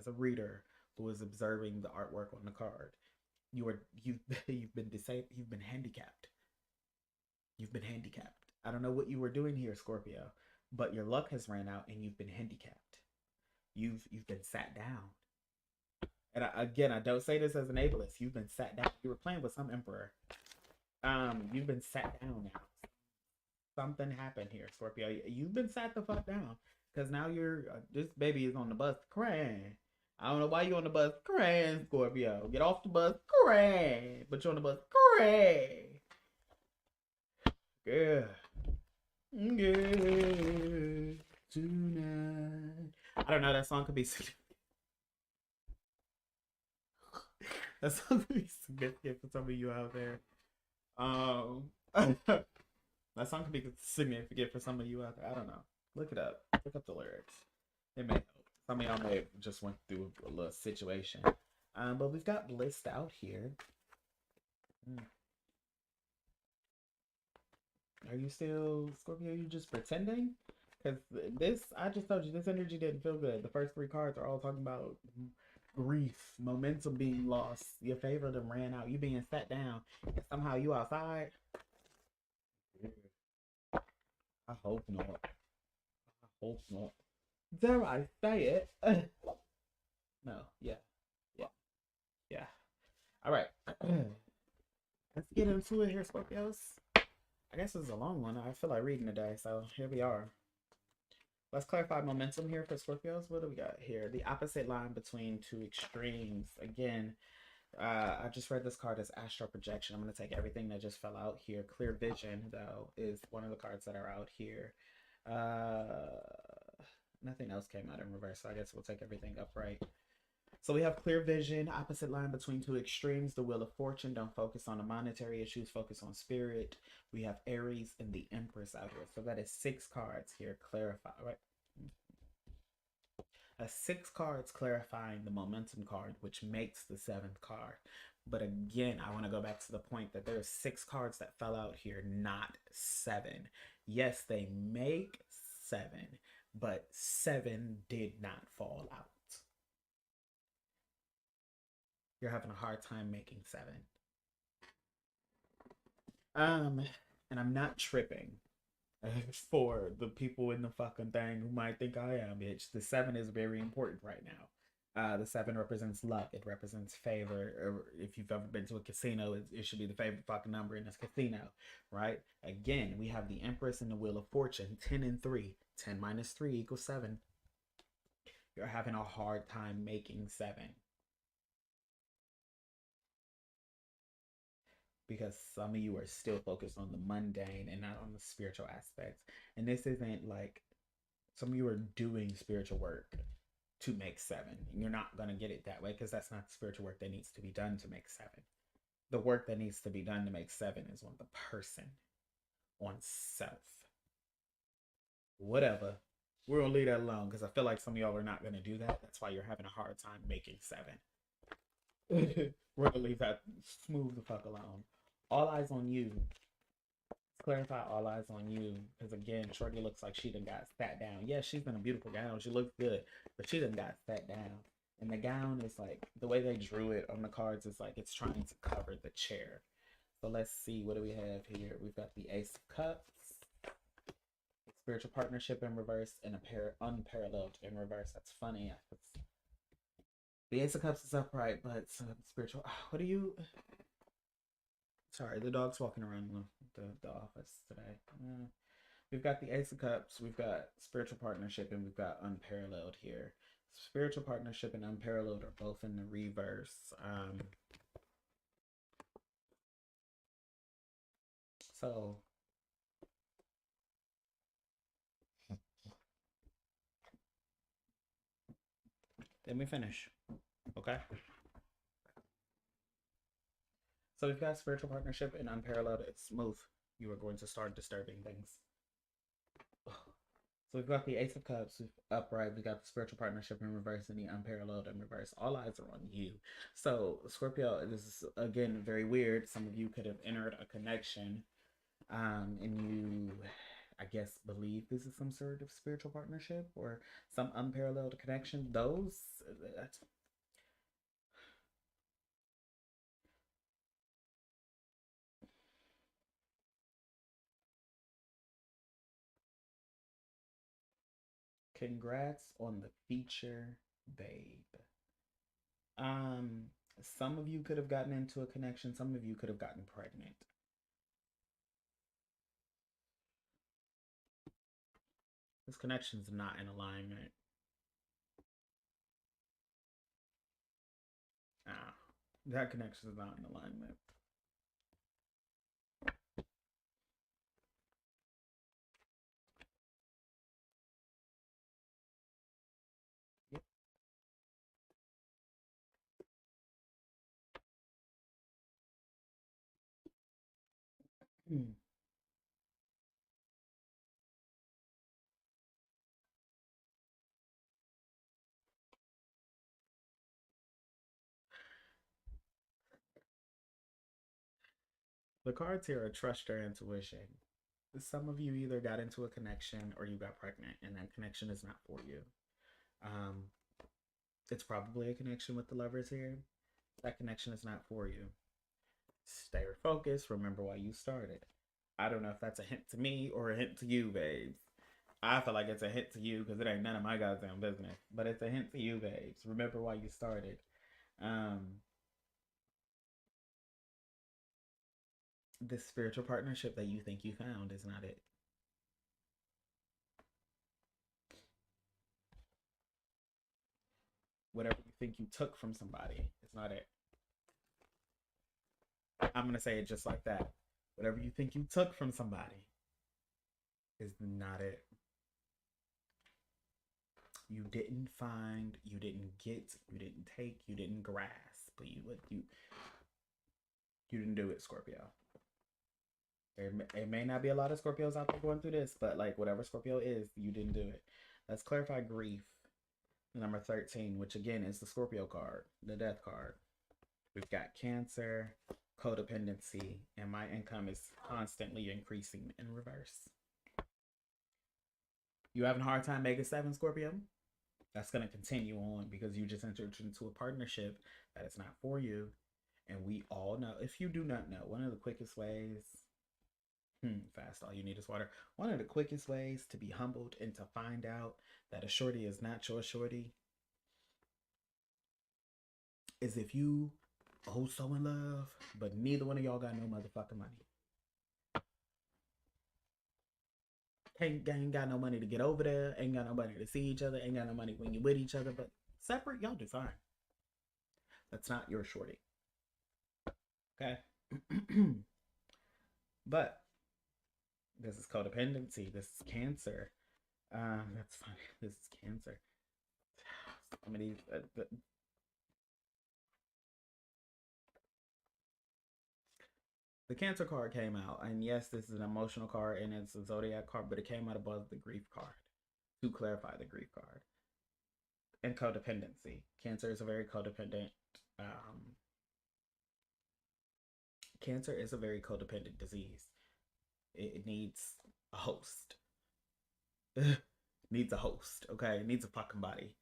a reader who is observing the artwork on the card. You've been disabled. You've been handicapped. You've been handicapped. I don't know what you were doing here, Scorpio, but your luck has ran out and you've been handicapped. You've been sat down. And I don't say this as an ableist. You've been sat down. You were playing with some emperor. You've been sat down now. Something happened here, Scorpio. You've been sat the fuck down because now you're this baby is on the bus crying. I don't know why you're on the bus crying, Scorpio. Get off the bus crying, but you're on the bus crying. Yeah, yeah. Tonight. I don't know. That song could be. That song could be significant for some of you out there. That song could be significant for some of you out there. I don't know. Look it up. Look up the lyrics. It may help. Some of y'all may have just went through a little situation. But we've got Blissed out here. Are you still, Scorpio, you just pretending? Because this, I just told you, this energy didn't feel good. The first 3 cards are all talking about grief, momentum being lost, your favor them ran out, you being sat down, and somehow you outside. I hope not. I hope not. Dare I say it? No. Yeah. All right. Let's get into it here, Scorpios. I guess this is a long one. I feel like reading today, so here we are. Let's clarify momentum here for Scorpios. What do we got here? The opposite line between 2 extremes. Again, I just read this card as astral projection. I'm going to take everything that just fell out here. Clear vision, though, is one of the cards that are out here. Nothing else came out in reverse, so I guess we'll take everything upright. So we have clear vision, opposite line between 2 extremes, the Wheel of Fortune. Don't focus on the monetary issues, focus on spirit. We have Aries and the Empress out here. So that is 6 cards here. Clarify, right? 6 cards clarifying the momentum card, which makes the 7th card. But again, I want to go back to the point that there's 6 cards that fell out here, not 7. Yes, they make 7, but 7 did not fall out. You're having a hard time making 7. And I'm not tripping. For the people in the fucking thing who might think I am, bitch. The 7 is very important right now. The seven represents luck. It represents favor. Or if you've ever been to a casino, it should be the favorite fucking number in this casino, right? Again, we have the Empress and the Wheel of Fortune, 10 and 3. 10 minus 3 equals 7. You're having a hard time making 7 because some of you are still focused on the mundane and not on the spiritual aspects. And this isn't like some of you are doing spiritual work to make 7. You're not going to get it that way because that's not the spiritual work that needs to be done to make 7. The work that needs to be done to make 7 is on the person, on self. Whatever. We're going to leave that alone because I feel like some of y'all are not going to do that. That's why you're having a hard time making 7. We're going to leave that smooth the fuck alone. All eyes on you. Let's clarify all eyes on you because again, Shorty looks like she done got sat down. Yeah, she's in a beautiful gown. She looks good, but she done got sat down. And the gown is like, the way they drew it on the cards is like it's trying to cover the chair. So let's see, what do we have here? We've got the Ace of Cups, spiritual partnership in reverse, and a pair unparalleled in reverse. That's funny. The Ace of Cups is upright, but spiritual. What do you? Sorry, the dog's walking around the office today. We've got the Ace of Cups, we've got spiritual partnership, and we've got unparalleled here. Spiritual partnership and unparalleled are both in the reverse. So let me finish. Okay. So we've got spiritual partnership and unparalleled. It's smooth. You are going to start disturbing things. So we've got the Ace of Cups upright. We got the spiritual partnership in reverse and the unparalleled in reverse. All eyes are on you. So Scorpio, this is again very weird. Some of you could have entered a connection, and you, I guess, believe this is some sort of spiritual partnership or some unparalleled connection. Those, that's congrats on the feature, babe. Um, some of you could have gotten into a connection. Some of you could have gotten pregnant. This connection's not in alignment. Ah, that connection is not in alignment. Yep. Hmm. The cards here are trust your intuition. Some of you either got into a connection or you got pregnant, and that connection is not for you. Um, it's probably a connection with the lovers here. That connection is not for you. Stay focused. Remember why you started. I don't know if that's a hint to me or a hint to you, babes. I feel like it's a hint to you because it ain't none of my goddamn business. But it's a hint to you, babes. Remember why you started. Um, this spiritual partnership that you think you found is not it. Whatever you think you took from somebody is not it. I'm gonna say it just like that. Whatever you think you took from somebody is not it. You didn't find, you didn't get, you didn't take, you didn't grasp, but you didn't do it, Scorpio. It may not be a lot of Scorpios out there going through this, but like whatever Scorpio is, you didn't do it. Let's clarify grief. Number 13, which again is the Scorpio card, the death card. We've got Cancer, codependency, and my income is constantly increasing in reverse. You having a hard time making 7, Scorpio? That's going to continue on because you just entered into a partnership that is not for you. And we all know, if you do not know, one of the quickest ways, fast, all you need is water. One of the quickest ways to be humbled and to find out that a shorty is not your shorty is if you so in love, but neither one of y'all got no motherfucking money. Ain't got no money to get over there. Ain't got no money to see each other. Ain't got no money when you're with each other. But separate, y'all do fine. That's not your shorty. Okay? But this is codependency. This is Cancer. That's funny. This is Cancer. Some of these... the Cancer card came out, and yes, this is an emotional card, and it's a zodiac card, but it came out above the grief card to clarify the grief card. And codependency. Cancer is a very codependent. Cancer is a very codependent disease. It needs a host. Needs a host. Okay, it needs a fucking body.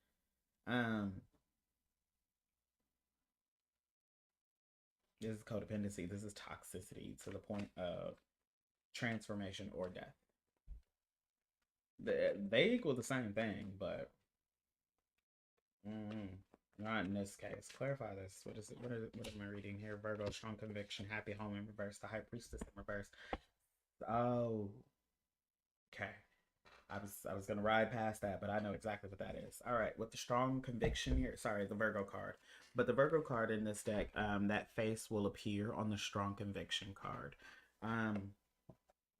This is codependency. This is toxicity to the point of transformation or death. They equal the same thing, but not in this case. Clarify this. What is it? What am I reading here? Virgo, strong conviction, happy home in reverse, the high priestess in reverse. Oh, okay. I was gonna ride past that, but I know exactly what that is. All right, with the strong conviction here. Sorry, the Virgo card, but the Virgo card in this deck, that face will appear on the strong conviction card.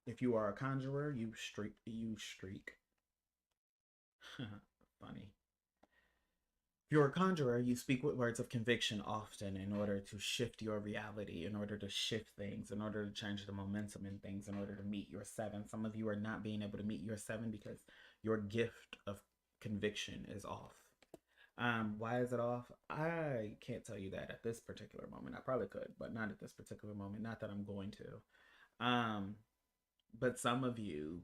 If you are a conjurer, you streak. Funny. If you're a conjurer, you speak with words of conviction often in order to shift your reality, in order to shift things, in order to change the momentum in things, in order to meet your 7. Some of you are not being able to meet your 7 because your gift of conviction is off. Why is it off? I can't tell you that at this particular moment. I probably could, but not at this particular moment. Not that I'm going to. But some of you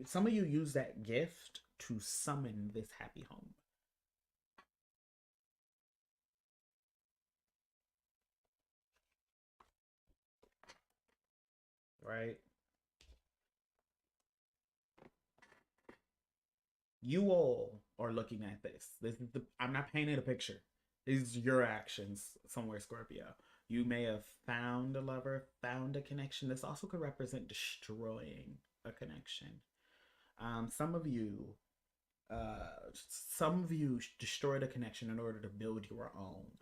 use that gift to summon this happy home. Right? You all are looking at this. I'm not painting a picture. These are your actions somewhere, Scorpio. You may have found a lover, found a connection. This also could represent destroying a connection. Some of you destroyed a connection in order to build your own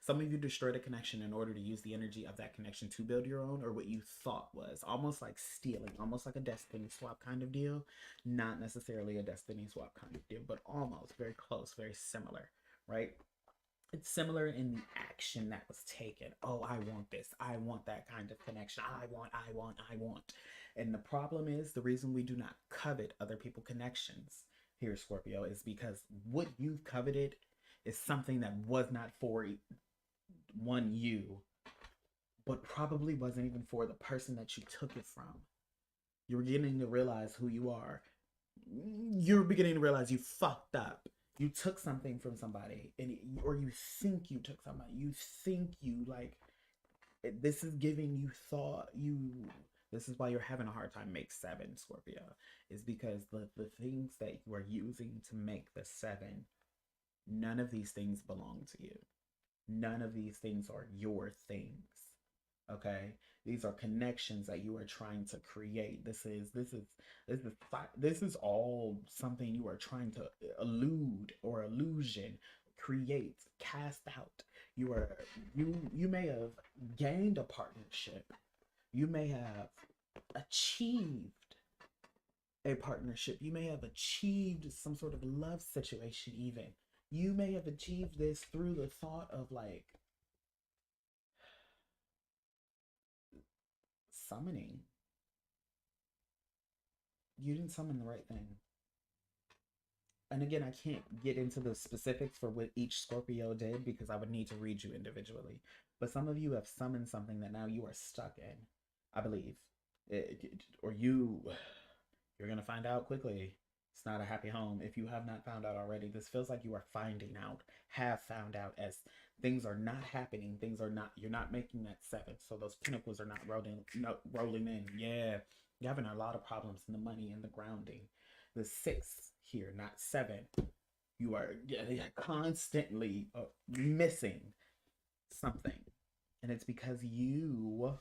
some of you destroyed a connection in order to use the energy of that connection to build your own, or what you thought was almost like stealing, almost like a destiny swap kind of deal. Not necessarily a destiny swap kind of deal, but almost very close, very similar, right? It's similar in the action that was taken. Oh, I want this. I want that kind of connection. I want. And the problem is, the reason we do not covet other people's connections here, Scorpio, is because what you've coveted is something that was not for you, but probably wasn't even for the person that you took it from. You're beginning to realize who you are. You're beginning to realize you fucked up. You took something from somebody, or you think you took somebody. You think you this is giving you thought. This is why you're having a hard time make 7, Scorpio. Is because the things that you are using to make the 7, none of these things belong to you. None of these things are your things. Okay, these are connections that you are trying to create. This is all something you are trying to illusion, create, cast out. You may have gained a partnership. You may have achieved a partnership. You may have achieved some sort of love situation even. You may have achieved this through the thought of summoning. You didn't summon the right thing. And again, I can't get into the specifics for what each Scorpio did because I would need to read you individually. But some of you have summoned something that now you are stuck in, I believe. You're going to find out quickly. It's not a happy home. If you have not found out already, this feels like you are have found out, as things are not happening. You're not making that 7. So those pinnacles are not rolling in. Yeah. You're having a lot of problems in the money and the grounding. The 6 here, not 7. You are constantly missing something. And it's because you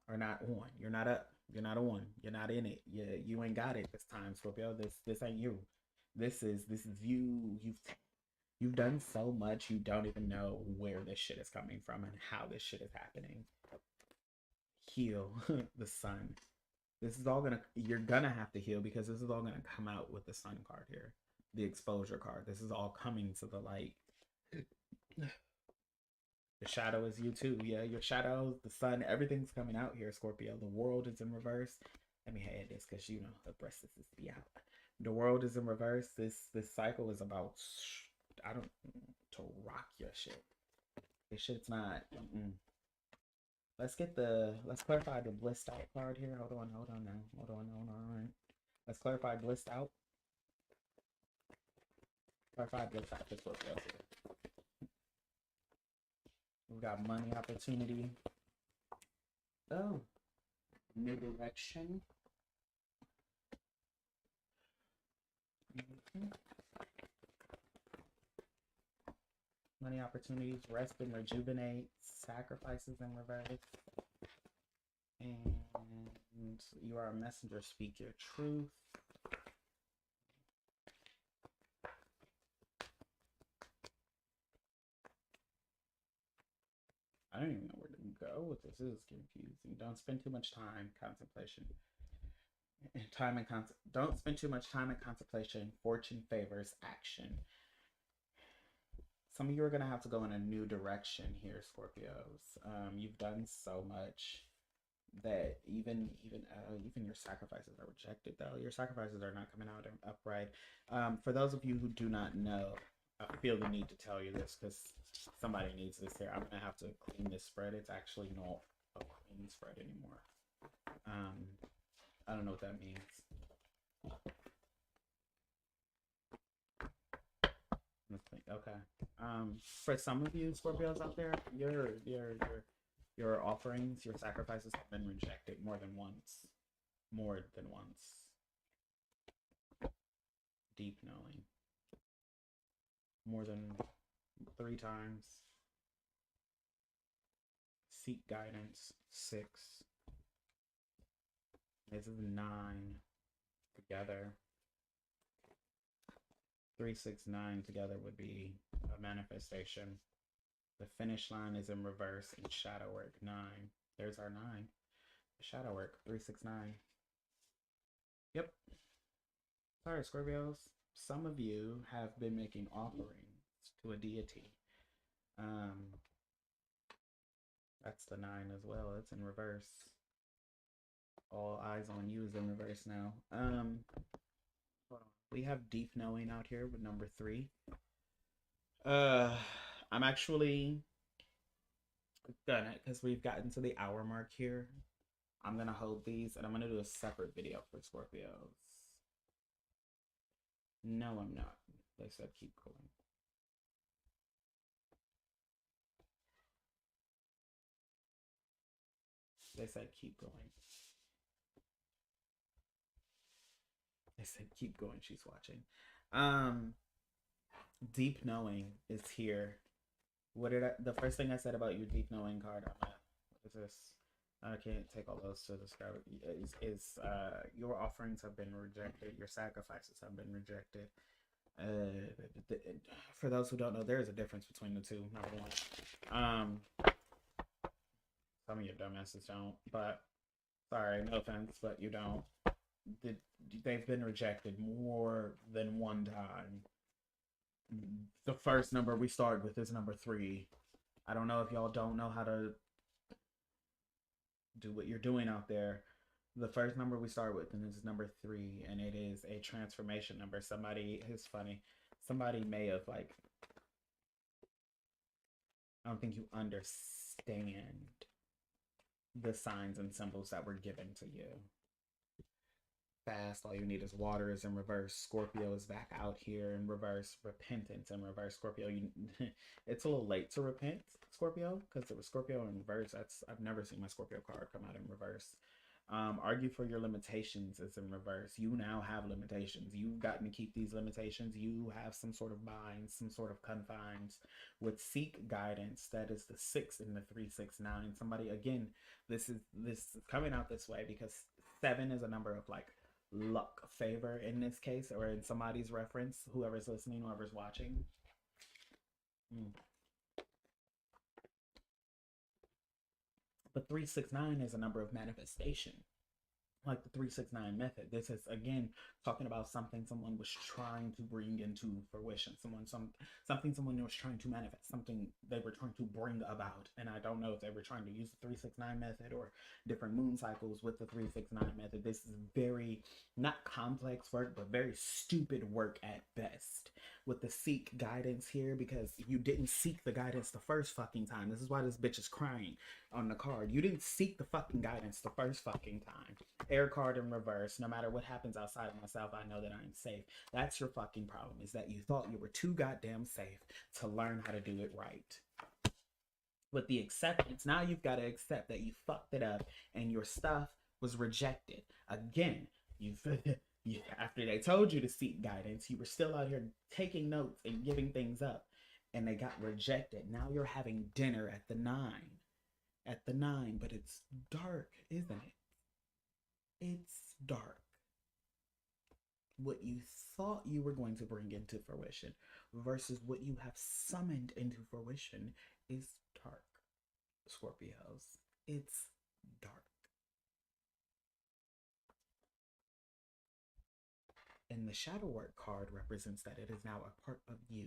are not on. You're not up. You're not on. You're not in it. You ain't got it this time, Scorpio. This ain't you. This is you. You've done so much. You don't even know where this shit is coming from and how this shit is happening. Heal the sun. This is all you're gonna have to heal because this is all gonna come out with the sun card here, the exposure card. This is all coming to the light. The shadow is you too. Yeah, your shadows, the sun, everything's coming out here, Scorpio. The world is in reverse. Let me add this because you know the breast is to be out. The world is in reverse. This cycle is about to rock your shit. This shit's not. Let's clarify the blissed out card here. Hold on now. Hold on. Let's clarify blissed out. Clarify blissed out. This Scorpio here. We've got money opportunity. Oh, new direction. Money opportunities, rest and rejuvenate, sacrifices in reverse. And you are a messenger, speak your truth. I don't even know where to go with this. This is confusing. Don't spend too much time contemplation. Don't spend too much time in contemplation. Fortune favors action. Some of you are gonna have to go in a new direction here, Scorpios. You've done so much that even your sacrifices are rejected. Though your sacrifices are not coming out upright. For those of you who do not know, I feel the need to tell you this because somebody needs this here. I'm gonna have to clean this spread. It's actually not a clean spread anymore. I don't know what that means. Okay. For some of you Scorpios out there, your offerings, your sacrifices have been rejected more than once. More than once. Deep knowing. More than 3 times. Seek guidance. 6. This is 9 together. 3, 6, 9 together would be a manifestation. The finish line is in reverse in shadow work. 9. There's our 9. The shadow work. 3, 6, 9. Yep. Sorry, Scorpios. Some of you have been making offerings to a deity. That's the 9 as well. It's in reverse. All eyes on you is in reverse now. We have deep knowing out here with number 3. I'm actually gonna, because we've gotten to the hour mark here, I'm gonna hold these and I'm gonna do a separate video for Scorpios. No, I'm not. They said keep going. They said keep going. They said keep going. She's watching. Deep knowing is here. The first thing I said about your deep knowing card? What is this? I can't take all those to describe it. Your offerings have been rejected. Your sacrifices have been rejected. For those who don't know, there is a difference between the two. Number one, some of your dumbasses don't, but sorry, no offense, but you don't. They've been rejected more than one time. The first number we start with is number 3. I don't know if y'all don't know how to do what you're doing out there. The first number we start with is number 3, and it is a transformation number. Somebody is funny. Somebody may have I don't think you understand the signs and symbols that were given to you. Fast, all you need is water is in reverse. Scorpio is back out here in reverse. Repentance in reverse. Scorpio, it's a little late to repent, Scorpio, because it was Scorpio in reverse. I've never seen my Scorpio card come out in reverse. Argue for your limitations is in reverse. You now have limitations. You've gotten to keep these limitations. You have some sort of binds, some sort of confines. With seek guidance, that is the 6 and the 369. Somebody, again, this is coming out this way because 7 is a number of like luck, favor in this case, or in somebody's reference, whoever's listening, whoever's watching. But 369 is a number of manifestation, like the 369 method. This is again talking about something someone was trying to bring into fruition, something someone was trying to manifest, something they were trying to bring about. And I don't know if they were trying to use the 369 method or different moon cycles with the 369 method. This is very not complex work, but very stupid work at best with the seek guidance here, because you didn't seek the guidance the first fucking time. This is why this bitch is crying on the card. You didn't seek the fucking guidance the first fucking time. Air card in reverse. No matter what happens outside of myself, I know that I'm safe. That's your fucking problem, is that you thought you were too goddamn safe to learn how to do it right. With the acceptance, now you've got to accept that you fucked it up and your stuff was rejected. Again, after they told you to seek guidance, you were still out here taking notes and giving things up, and they got rejected. Now you're having dinner at the 9. At the 9, but it's dark, isn't it? It's dark. What you thought you were going to bring into fruition versus what you have summoned into fruition is dark, Scorpios. It's dark. And the shadow work card represents that it is now a part of you.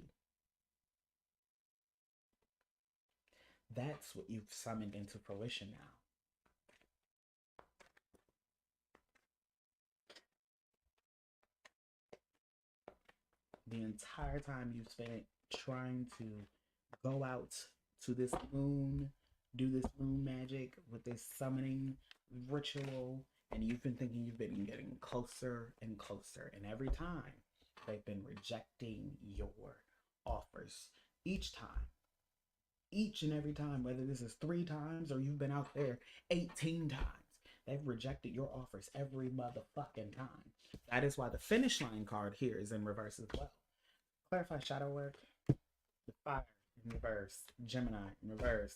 That's what you've summoned into fruition now. The entire time you've spent trying to go out to this moon, do this moon magic with this summoning ritual, and you've been thinking you've been getting closer and closer, and every time they've been rejecting your offers. Each and every time, whether this is 3 times or you've been out there 18 times, they've rejected your offers every motherfucking time. That is why the finish line card here is in reverse as well. Clarify shadow work. The fire in reverse. Gemini in reverse.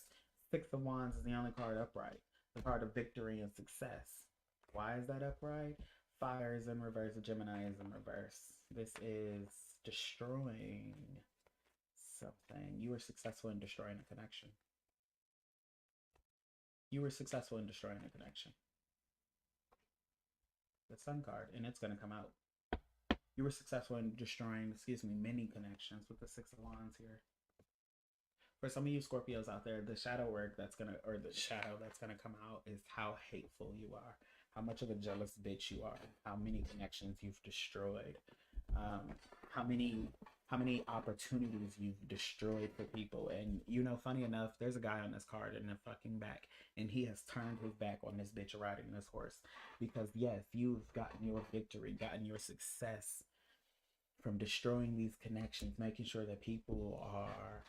6 of Wands is the only card upright. The card of victory and success. Why is that upright? Fire is in reverse. The Gemini is in reverse. This is destroying something. You were successful in destroying a connection. You were successful in destroying a connection. The Sun card, and it's going to come out. You were successful in destroying, many connections with the 6 of Wands here. For some of you Scorpios out there, the shadow work that's gonna, or the shadow that's gonna come out is how hateful you are, how much of a jealous bitch you are, how many connections you've destroyed, how many opportunities you've destroyed for people. And funny enough, there's a guy on this card in the fucking back, and he has turned his back on this bitch riding this horse, because yes, you've gotten your victory, gotten your success from destroying these connections, making sure that people are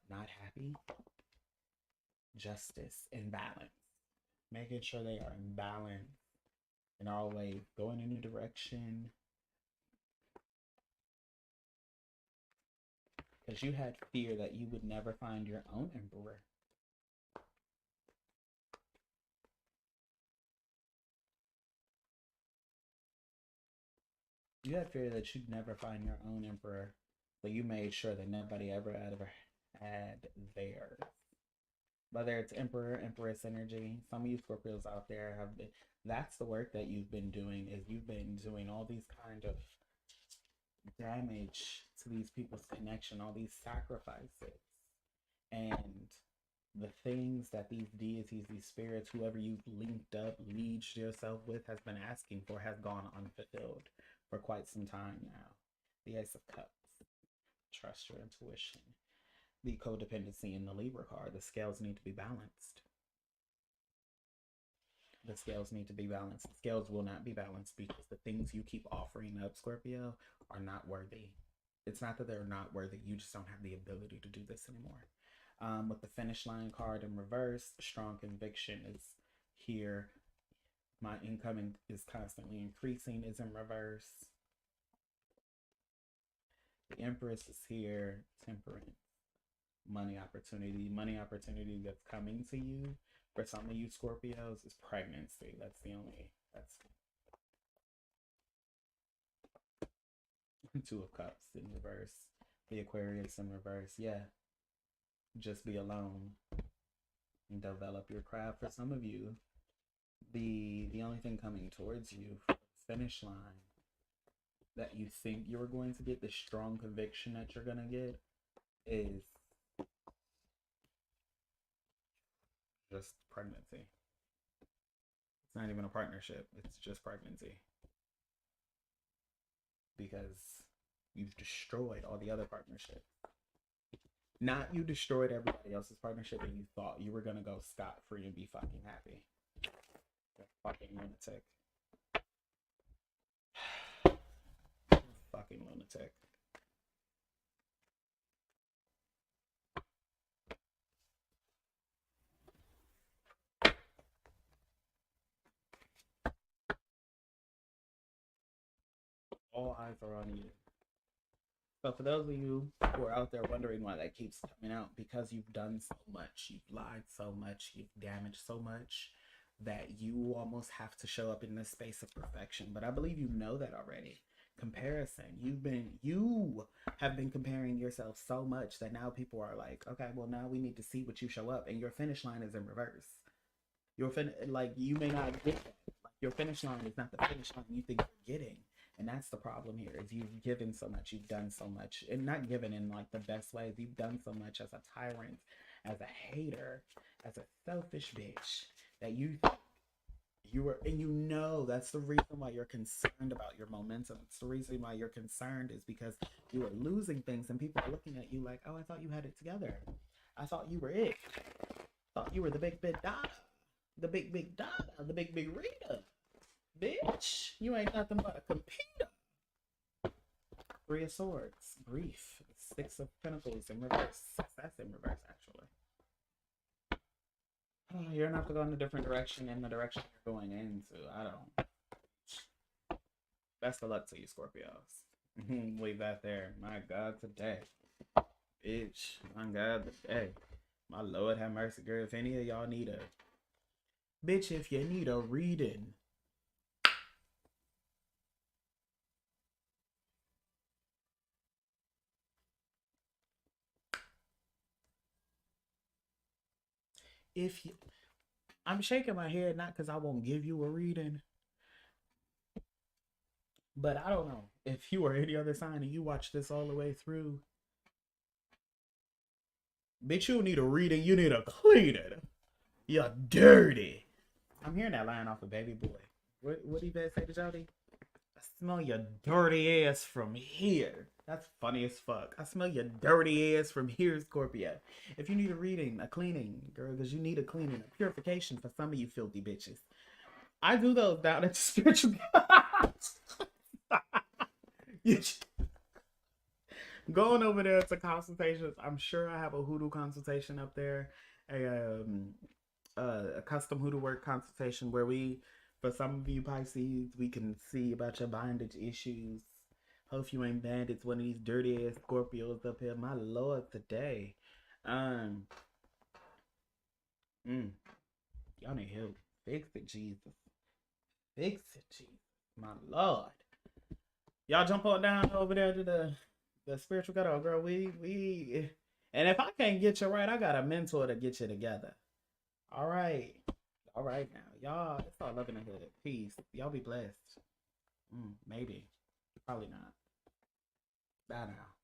not happy, justice, and balance, making sure they are in balance and always going in a direction. Because you had fear that you would never find your own emperor. You had fear that you'd never find your own emperor, but you made sure that nobody ever had theirs. Whether it's emperor, empress energy, some of you Scorpios out there have been, that's the work that you've been doing, is you've been doing all these kind of damage to these people's connection, all these sacrifices, and the things that these deities, these spirits, whoever you've linked up, leaged yourself with, has been asking for, has gone unfulfilled for quite some time now. The Ace of Cups. Trust your intuition. The codependency in the Libra card. The scales need to be balanced. The scales need to be balanced. The scales will not be balanced because the things you keep offering up, Scorpio, are not worthy. It's not that they're not worthy. You just don't have the ability to do this anymore. With the finish line card in reverse, strong conviction is here. My income is constantly increasing is in reverse. The Empress is here. Temperance. Money opportunity that's coming to you. For some of you Scorpios, is pregnancy. That's Two of Cups in reverse. The Aquarius in reverse. Yeah. Just be alone and develop your craft. For some of you, the only thing coming towards you for the finish line that you think you're going to get, the strong conviction that you're gonna get, is just pregnancy. It's not even a partnership, it's just pregnancy. Because you've destroyed all the other partnerships. Not you destroyed everybody else's partnership and you thought you were gonna go scot-free and be fucking happy. You're fucking lunatic. Fucking lunatic. All eyes are on you. So for those of you who are out there wondering why that keeps coming out, because you've done so much, you've lied so much, you've damaged so much, that you almost have to show up in this space of perfection. But I believe you know that already. Comparison. You have been comparing yourself so much that now people are like, okay, well now we need to see what you show up, and your finish line is in reverse. You may not get that. Like, your finish line is not the finish line you think you're getting. And that's the problem here, is you've given so much, you've done so much, and not given in like the best ways. You've done so much as a tyrant, as a hater, as a selfish bitch, that you were, and you know that's the reason why you're concerned about your momentum. It's the reason why you're concerned is because you are losing things, and people are looking at you like, oh, I thought you had it together. I thought you were it. I thought you were the big dada, the big dada, the big Rita. Bitch, you ain't nothing but a computer. Three of Swords, grief. Six of Pentacles in reverse. That's in reverse, actually. Oh, you're gonna have to go in a different direction, in the direction you're going into. I don't. Best of luck to you, Scorpios. Leave that there. My God, today. Bitch, my God, today. My Lord, have mercy, girl. If any of y'all need a... Bitch, if you need a reading... I'm shaking my head not because I won't give you a reading, but I don't know if you are any other sign and you watch this all the way through. Bitch, you need a reading. You need a cleaning. You're dirty. I'm hearing that line off of Baby Boy. What did he say to Jody? I smell your dirty ass from here. That's funny as fuck. I smell your dirty ass from here, Scorpio. If you need a reading, a cleaning, girl, because you need a cleaning, a purification for some of you filthy bitches. I do those down at the spiritual. Going over there to consultations. I'm sure I have a hoodoo consultation up there. A custom hoodoo work consultation where we, for some of you Pisces, we can see about your bondage issues. Hope you ain't bandits, one of these dirty ass Scorpios up here. My Lord, today. Y'all need help. Fix it, Jesus. Fix it, Jesus. My Lord. Y'all jump on down over there to the spiritual ghetto, girl. We and if I can't get you right, I got a mentor to get you together. All right now. Y'all, it's all love in the hood. Peace. Y'all be blessed. Maybe. Probably not. Bye now.